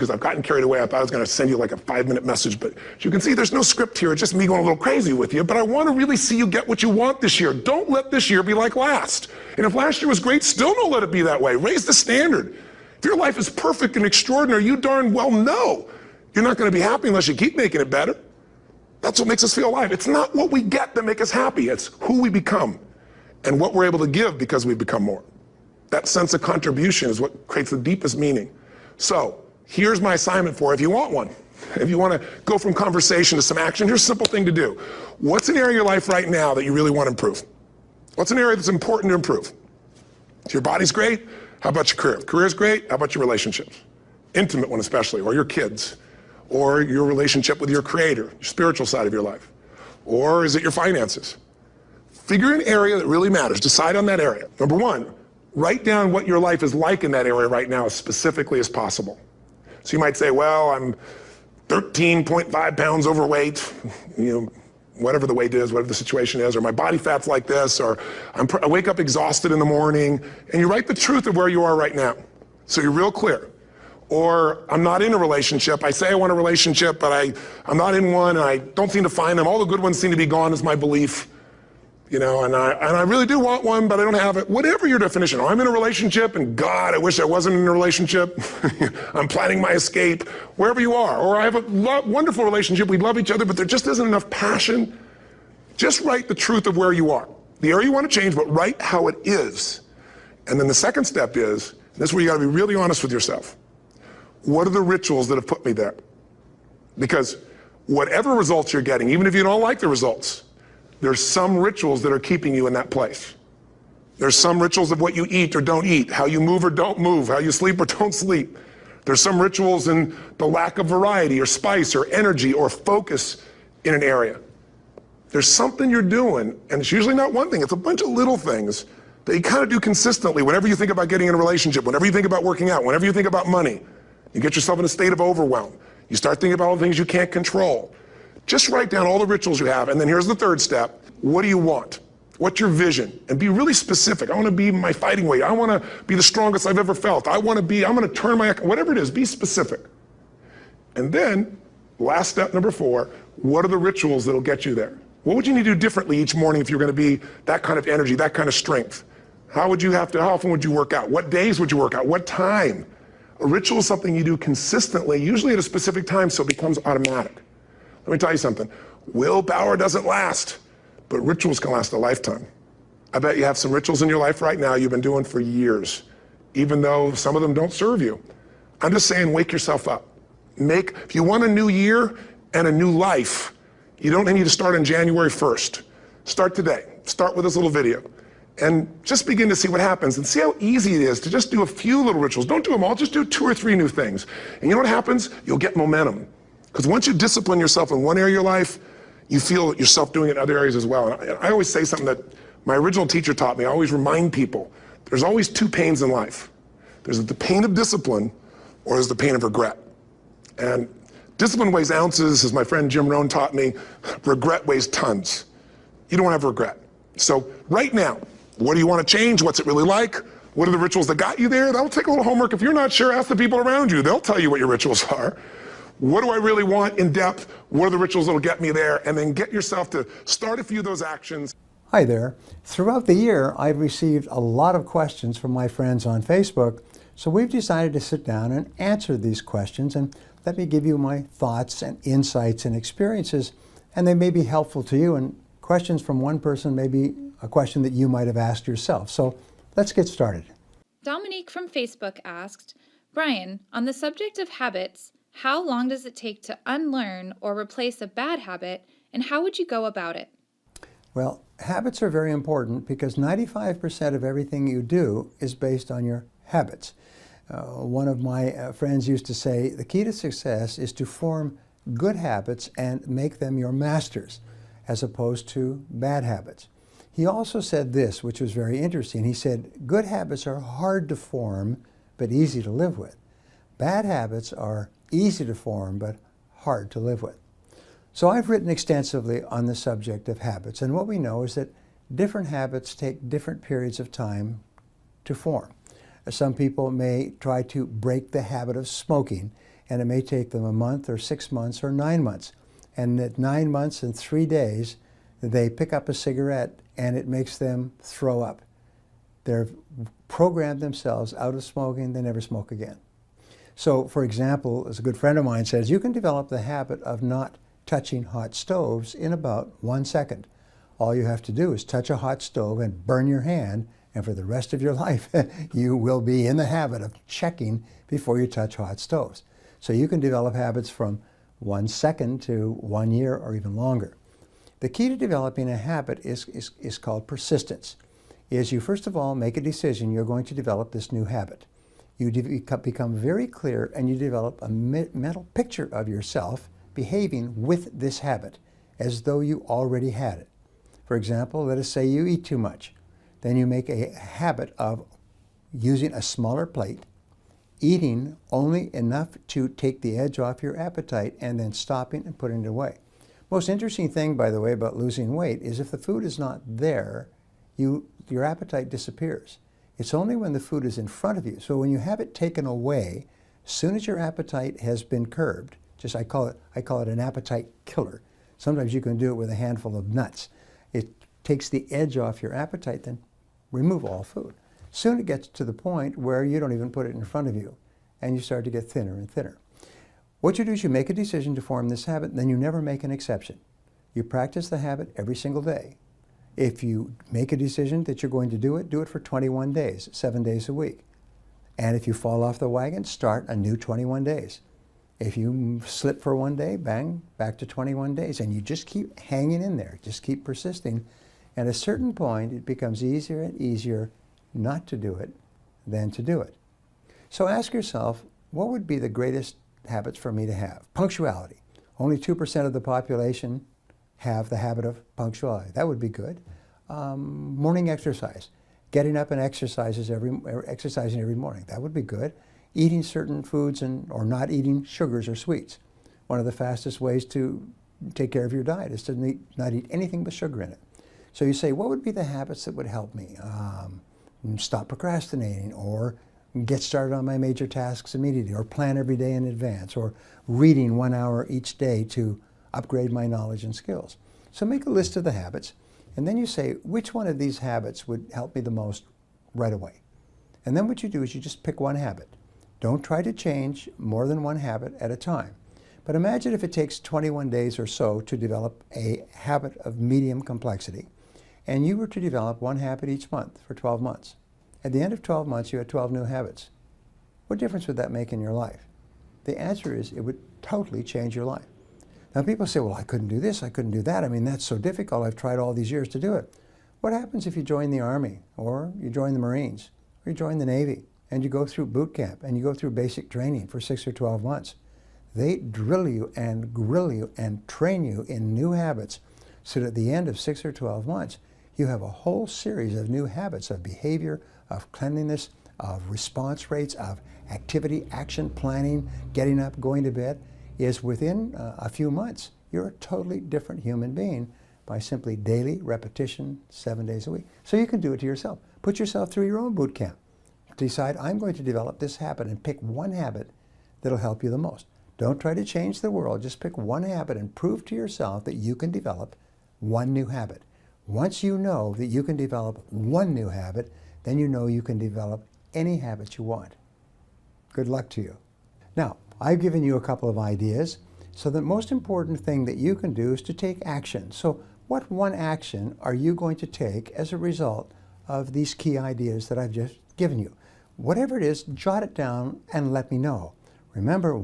because I've gotten carried away. I thought I was going to send you like a 5-minute message, but as you can see, there's no script here. It's just me going a little crazy with you, but I want to really see you get what you want this year. Don't let this year be like last. And if last year was great, still don't let it be that way. Raise the standard. If your life is perfect and extraordinary, you darn well know you're not going to be happy unless you keep making it better. That's what makes us feel alive. It's not what we get that make us happy. It's who we become and what we're able to give because we become more. That sense of contribution is what creates the deepest meaning. So here's my assignment for you if you want one. If you want to go from conversation to some action, here's a simple thing to do. What's an area of your life right now that you really want to improve? What's an area that's important to improve? If your body's great, how about your career? If career's great, how about your relationships? Intimate one especially, or your kids, or your relationship with your creator, your spiritual side of your life. Or is it your finances? Figure an area that really matters. Decide on that area. Number one, write down what your life is like in that area right now as specifically as possible. So you might say, well, I'm 13.5 pounds overweight, whatever the weight is, whatever the situation is, or my body fat's like this, or I wake up exhausted in the morning, and you write the truth of where you are right now. So you're real clear. Or I'm not in a relationship. I say I want a relationship, but I'm not in one, and I don't seem to find them. All the good ones seem to be gone is my belief. And I really do want one, but I don't have it. Whatever your definition. Or I'm in a relationship, and God, I wish I wasn't in a relationship. I'm planning my escape. Wherever you are. Or I have a wonderful relationship. We love each other, but there just isn't enough passion. Just write the truth of where you are. The area you want to change, but write how it is. And then the second step is, this is where you got to be really honest with yourself. What are the rituals that have put me there? Because whatever results you're getting, even if you don't like the results, there's some rituals that are keeping you in that place. There's some rituals of what you eat or don't eat, how you move or don't move, how you sleep or don't sleep. There's some rituals in the lack of variety or spice or energy or focus in an area. There's something you're doing, and it's usually not one thing, it's a bunch of little things that you kind of do consistently whenever you think about getting in a relationship, whenever you think about working out, whenever you think about money. You get yourself in a state of overwhelm. You start thinking about all the things you can't control. Just write down all the rituals you have, and then here's the third step. What do you want? What's your vision? And be really specific. I want to be my fighting weight. I want to be the strongest I've ever felt. I'm going to turn whatever it is, be specific. And then, last step number 4, what are the rituals that'll get you there? What would you need to do differently each morning if you're going to be that kind of energy, that kind of strength? How often would you work out? What days would you work out? What time? A ritual is something you do consistently, usually at a specific time, so it becomes automatic. Let me tell you something. Willpower doesn't last, but rituals can last a lifetime. I bet you have some rituals in your life right now you've been doing for years, even though some of them don't serve you. I'm just saying, wake yourself up. If you want a new year and a new life, you don't need to start on January 1st. Start today. Start with this little video. And just begin to see what happens and see how easy it is to just do a few little rituals. Don't do them all, just do 2 or 3 new things. And you know what happens? You'll get momentum. Because once you discipline yourself in one area of your life, you feel yourself doing it in other areas as well. And I always say something that my original teacher taught me. I always remind people, there's always 2 pains in life. There's the pain of discipline, or there's the pain of regret. And discipline weighs ounces, as my friend Jim Rohn taught me. Regret weighs tons. You don't want to have regret. So right now, what do you want to change? What's it really like? What are the rituals that got you there? That'll take a little homework. If you're not sure, ask the people around you. They'll tell you what your rituals are. What do I really want in depth? What are the rituals that'll get me there? And then get yourself to start a few of those actions. Hi there. Throughout the year, I've received a lot of questions from my friends on Facebook, so we've decided to sit down and answer these questions, and let me give you my thoughts and insights and experiences, and they may be helpful to you, and questions from one person may be a question that you might have asked yourself. So let's get started. Dominique from Facebook asked, Brian, on the subject of habits, how long does it take to unlearn or replace a bad habit, and how would you go about it? Well, habits are very important because 95% of everything you do is based on your habits. One of my friends used to say, the key to success is to form good habits and make them your masters, as opposed to bad habits. He also said this, which was very interesting. He said, good habits are hard to form, but easy to live with. Bad habits are easy to form, but hard to live with. So I've written extensively on the subject of habits, and what we know is that different habits take different periods of time to form. Some people may try to break the habit of smoking, and it may take them a month or 6 months or 9 months. And at 9 months and 3 days, they pick up a cigarette and it makes them throw up. They've programmed themselves out of smoking, they never smoke again. So, for example, as a good friend of mine says, you can develop the habit of not touching hot stoves in about 1 second. All you have to do is touch a hot stove and burn your hand, and for the rest of your life, you will be in the habit of checking before you touch hot stoves. So you can develop habits from 1 second to 1 year or even longer. The key to developing a habit is called persistence. Is you first of all make a decision you're going to develop this new habit. You become very clear and you develop a mental picture of yourself behaving with this habit as though you already had it. For example, let us say you eat too much. Then you make a habit of using a smaller plate, eating only enough to take the edge off your appetite, and then stopping and putting it away. Most interesting thing, by the way, about losing weight is if the food is not there, your appetite disappears. It's only when the food is in front of you. So when you have it taken away, as soon as your appetite has been curbed, I call it an appetite killer. Sometimes you can do it with a handful of nuts. It takes the edge off your appetite, then remove all food. Soon it gets to the point where you don't even put it in front of you, and you start to get thinner and thinner. What you do is you make a decision to form this habit, then you never make an exception. You practice the habit every single day. If you make a decision that you're going to do it for 21 days, 7 days a week. And if you fall off the wagon, start a new 21 days. If you slip for 1 day, bang, back to 21 days. And you just keep hanging in there, just keep persisting. At a certain point, it becomes easier and easier not to do it than to do it. So ask yourself, what would be the greatest habits for me to have? Punctuality. Only 2% of the population have the habit of punctuality. That would be good. Morning exercise. Getting up and exercising every morning. That would be good. Eating certain foods or not eating sugars or sweets. One of the fastest ways to take care of your diet is to not eat anything but sugar in it. So you say, what would be the habits that would help me? Stop procrastinating, or get started on my major tasks immediately, or plan every day in advance, or reading 1 hour each day to upgrade my knowledge and skills. So make a list of the habits, and then you say, which one of these habits would help me the most right away? And then what you do is you just pick one habit. Don't try to change more than one habit at a time. But imagine if it takes 21 days or so to develop a habit of medium complexity, and you were to develop one habit each month for 12 months. At the end of 12 months, you had 12 new habits. What difference would that make in your life? The answer is it would totally change your life. Now people say, well, I couldn't do this, I couldn't do that. I mean, that's so difficult. I've tried all these years to do it. What happens if you join the Army, or you join the Marines, or you join the Navy, and you go through boot camp, and you go through basic training for 6 or 12 months? They drill you and grill you and train you in new habits, so that at the end of 6 or 12 months, you have a whole series of new habits of behavior, of cleanliness, of response rates, of activity, action, planning, getting up, going to bed. Is within a few months, you're a totally different human being by simply daily repetition, 7 days a week. So you can do it to yourself. Put yourself through your own boot camp. Decide, I'm going to develop this habit, and pick one habit that'll help you the most. Don't try to change the world. Just pick one habit and prove to yourself that you can develop one new habit. Once you know that you can develop one new habit, then you know you can develop any habit you want. Good luck to you. Now, I've given you a couple of ideas, so the most important thing that you can do is to take action. So what one action are you going to take as a result of these key ideas that I've just given you? Whatever it is, jot it down and let me know. Remember,